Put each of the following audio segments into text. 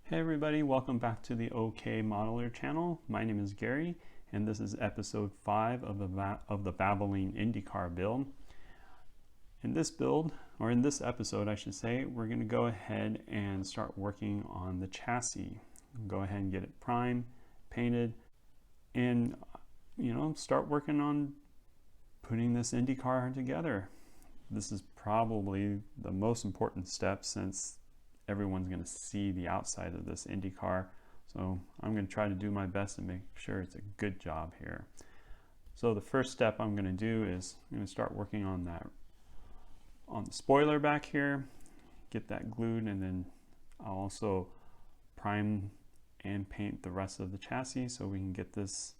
Hey everybody, welcome back to the OK Modeler channel. My name is Gary and this is episode 5 of the Valvoline IndyCar build. In this build, or in this episode I should say, we're going to go ahead and start working on the chassis. Go ahead and get it primed, painted, and start working on putting this IndyCar together. This is probably the most important step since everyone's going to see the outside of this IndyCar. So I'm going to try to do my best to make sure it's a good job here. So the first step I'm going to do is I'm going to start working on the spoiler back here, get that glued, and then I'll also prime and paint the rest of the chassis so we can get this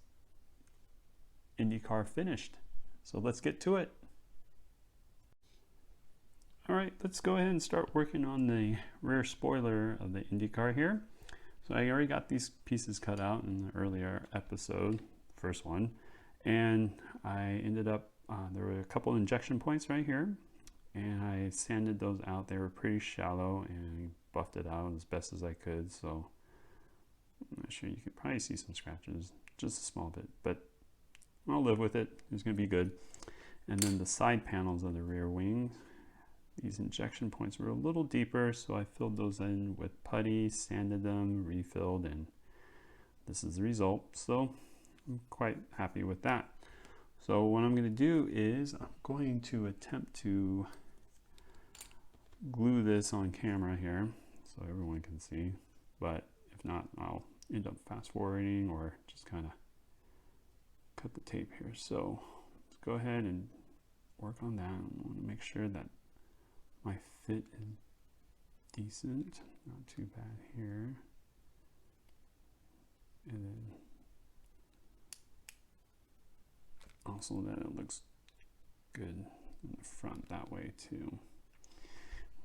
IndyCar finished. So let's get to it. Alright, let's go ahead and start working on the rear spoiler of the IndyCar here. So I already got these pieces cut out in the earlier episode, first one, and I ended up, there were a couple injection points right here, and I sanded those out. They were pretty shallow and buffed it out as best as I could, so I'm not sure, you could probably see some scratches, just a small bit, but I'll live with it. It's going to be good. And then the side panels of the rear wing, these injection points were a little deeper, so I filled those in with putty, sanded them, refilled, and this is the result. So I'm quite happy with that. So what I'm going to do is I'm going to attempt to glue this on camera here so everyone can see, but if not, I'll end up fast forwarding or just kind of cut the tape here. So let's go ahead and work on that. I want to make sure that my fit is decent, not too bad here, and then also that it looks good in the front that way too.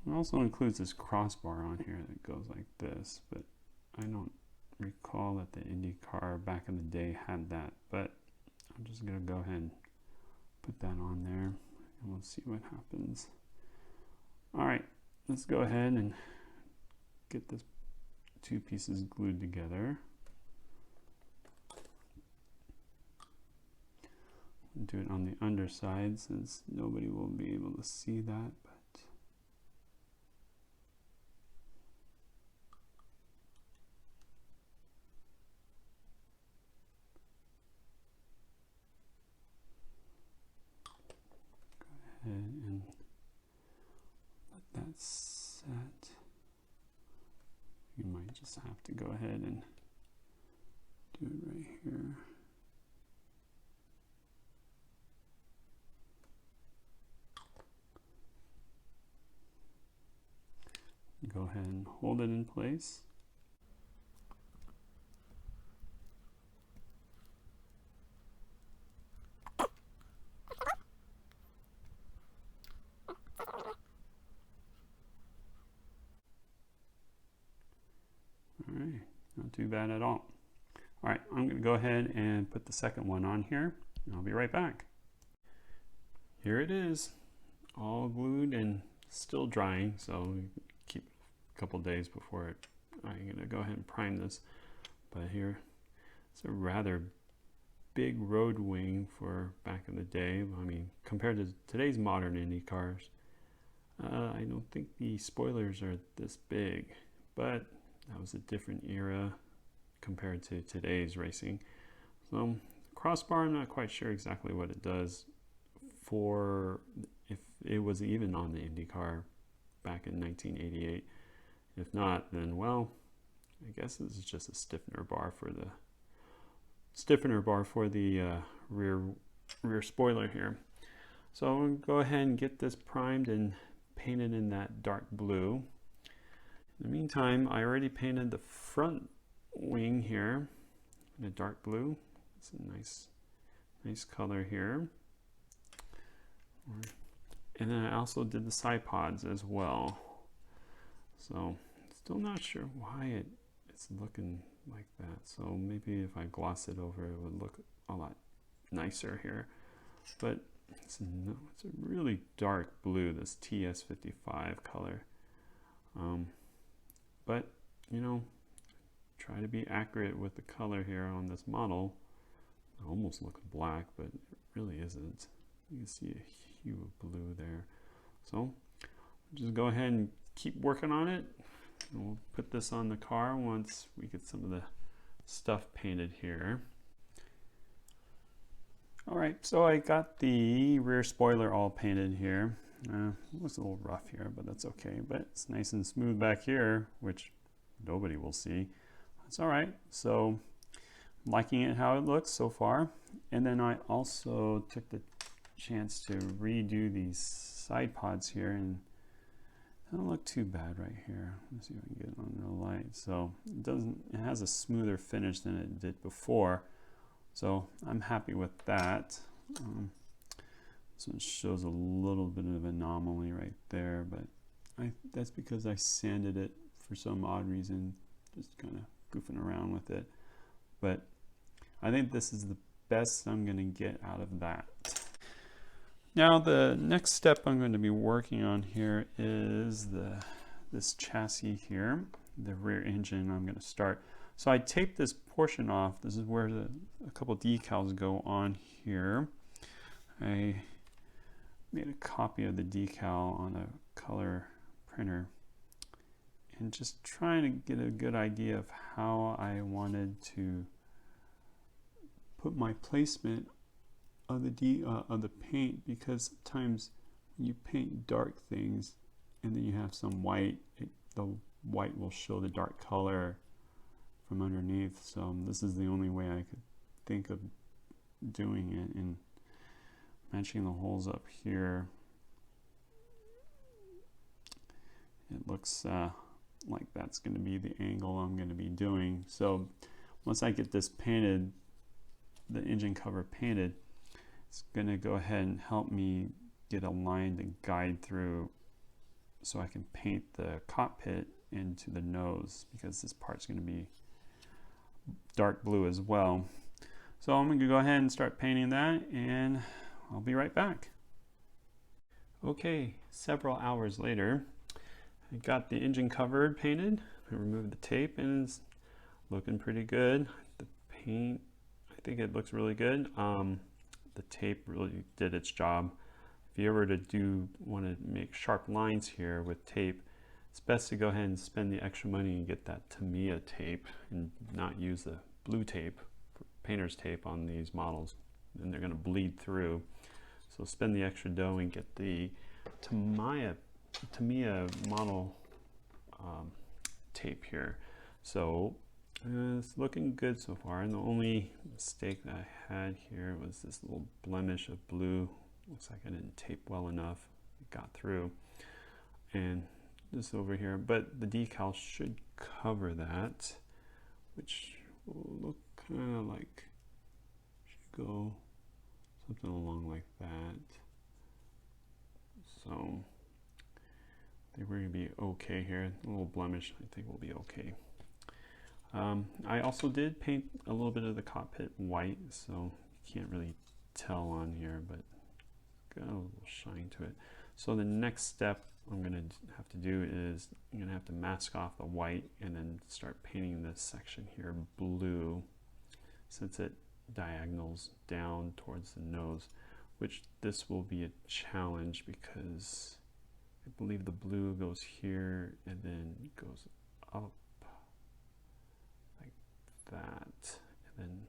It also includes this crossbar on here that goes like this, but I don't recall that the IndyCar back in the day had that, but I'm just going to go ahead and put that on there and we'll see what happens. Alright, let's go ahead and get this two pieces glued together. Do it on the underside since nobody will be able to see that, but go ahead and that set. You might just have to go ahead and do it right here. Go ahead and hold it in place. Alright, not too bad at all. Alright, I'm going to go ahead and put the second one on here, and I'll be right back. Here it is, all glued and still drying, so keep a couple days before it. I'm going to go ahead and prime this. But here, it's a rather big road wing for back in the day. I mean, compared to today's modern Indy cars, I don't think the spoilers are this big, but that was a different era compared to today's racing. So crossbar, I'm not quite sure exactly what it does for, if it was even on the IndyCar back in 1988. If not, then well, I guess this is just a stiffener bar for the rear spoiler here. So I'm going to go ahead and get this primed and painted in that dark blue. In the meantime, I already painted the front wing here in a dark blue. It's a nice color here. And then I also did the side pods as well. So still not sure why it's looking like that. So maybe if I gloss it over, it would look a lot nicer here. But it's a really dark blue, this TS55 color. But you know, try to be accurate with the color here on this model. It almost looks black, but it really isn't. You can see a hue of blue there. So just go ahead and keep working on it. And we'll put this on the car once we get some of the stuff painted here. All right, so I got the rear spoiler all painted here. It looks a little rough here, but that's okay. But it's nice and smooth back here, which nobody will see. That's all right. So I'm liking it how it looks so far. And then I also took the chance to redo these side pods here, and they don't look too bad right here. Let's see if I can get it on the light. So it has a smoother finish than it did before. So I'm happy with that. This one shows a little bit of anomaly right there, but that's because I sanded it for some odd reason, just kind of goofing around with it. But I think this is the best I'm going to get out of that. Now the next step I'm going to be working on here is this chassis here, the rear engine. I'm going to start. So I taped this portion off. This is where a couple decals go on here. I made a copy of the decal on a color printer and just trying to get a good idea of how I wanted to put my placement of the paint, because sometimes when you paint dark things and then you have some white, the white will show the dark color from underneath. So this is the only way I could think of doing it, and matching the holes up here. It looks like that's going to be the angle I'm going to be doing. So once I get this painted, the engine cover painted, it's going to go ahead and help me get a line to guide through so I can paint the cockpit into the nose, because this part's going to be dark blue as well. So I'm going to go ahead and start painting that, and I'll be right back. Okay, several hours later, I got the engine cover painted. I removed the tape and it's looking pretty good. The paint, I think it looks really good. The tape really did its job. If you ever want to make sharp lines here with tape, it's best to go ahead and spend the extra money and get that Tamiya tape and not use the blue tape, painter's tape on these models, and they're going to bleed through. So spend the extra dough and get the Tamiya model tape here. So it's looking good so far, and the only mistake that I had here was this little blemish of blue. Looks like I didn't tape well enough. It got through. And this over here, but the decal should cover that, which will look kind of like, should go something along like that. So I think we're going to be okay here. A little blemish, I think we'll be okay. I also did paint a little bit of the cockpit white, so you can't really tell on here, but got a little shine to it. So the next step I'm going to have to do is I'm going to have to mask off the white and then start painting this section here blue, since it diagonals down towards the nose, which this will be a challenge because I believe the blue goes here and then goes up like that, and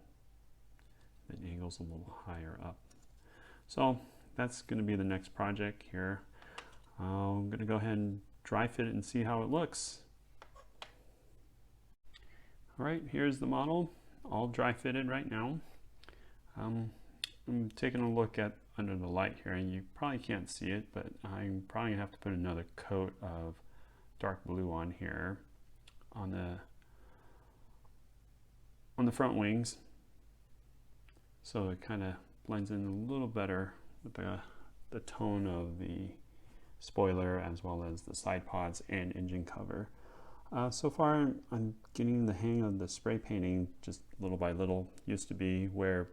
then angles a little higher up. So that's going to be the next project here. I'm going to go ahead and dry fit it and see how it looks. All right, here's the model, all dry fitted right now. I'm taking a look at under the light here, and you probably can't see it, but I'm probably going to have to put another coat of dark blue on here on the front wings, so it kind of blends in a little better with the tone of the spoiler as well as the side pods and engine cover. So far I'm getting the hang of the spray painting just little by little. Used to be where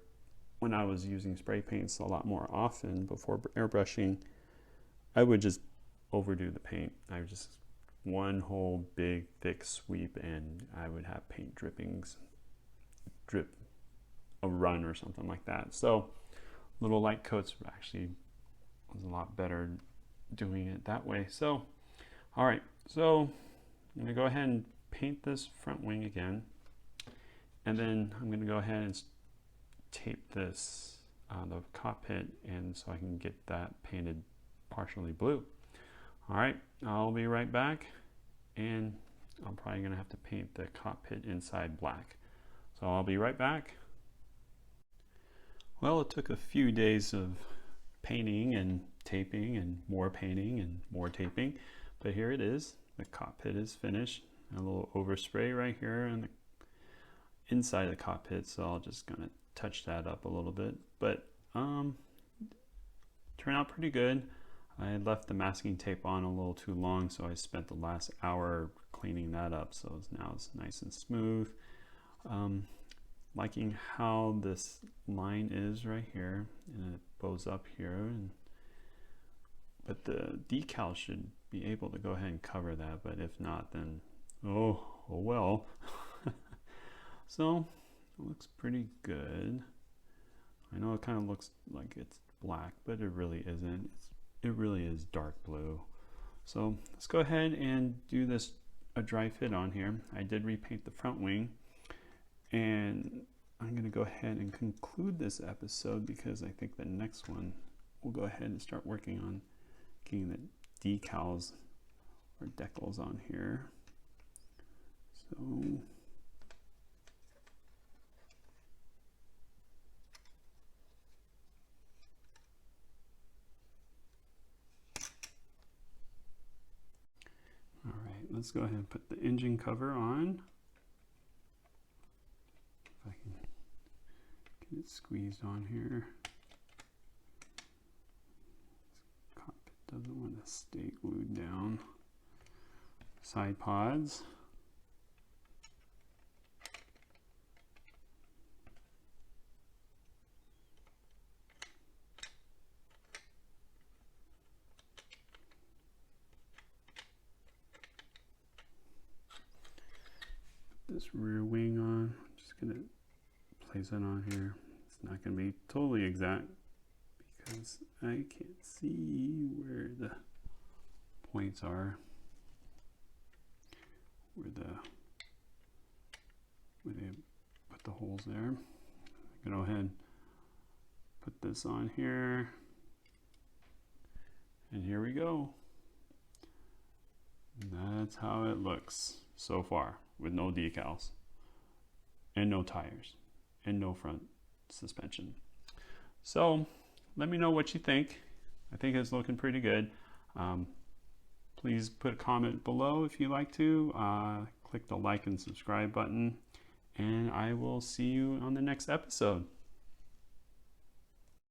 when I was using spray paints a lot more often before airbrushing, I would just overdo the paint. I would just one whole big thick sweep and I would have paint drippings drip a run or something like that. So little light coats actually was a lot better doing it that way. So all right, so I'm gonna go ahead and paint this front wing again, and then I'm gonna go ahead and tape this the cockpit, and so I can get that painted partially blue. All right, I'll be right back, and I'm probably gonna have to paint the cockpit inside black. So I'll be right back. Well, it took a few days of painting and taping and more painting and more taping, but here it is. The cockpit is finished. A little overspray right here on the inside of the cockpit, so I'll just gonna touch that up a little bit, but turned out pretty good. I left the masking tape on a little too long, so I spent the last hour cleaning that up, so now it's nice and smooth. Liking how this line is right here, and it bows up here, but the decal should be able to go ahead and cover that, but if not, then oh well. So it looks pretty good. I know it kind of looks like it's black, but it really isn't. It really is dark blue. So let's go ahead and do this a dry fit on here. I did repaint the front wing, and I'm going to go ahead and conclude this episode because I think the next one we'll go ahead and start working on getting the decals or decals on here. So all right, let's go ahead and put the engine cover on. If I can get it squeezed on here. This cockpit doesn't want to stay glued down. Side pods. This rear wing on. I'm just going to place it on here. It's not going to be totally exact because I can't see where the points are, where they put the holes there. I'm going to go ahead and put this on here, and here we go. And that's how it looks so far, with no decals and no tires and no front suspension. So let me know what you think. I think it's looking pretty good. Please put a comment below if you like to. Click the like and subscribe button, and I will see you on the next episode.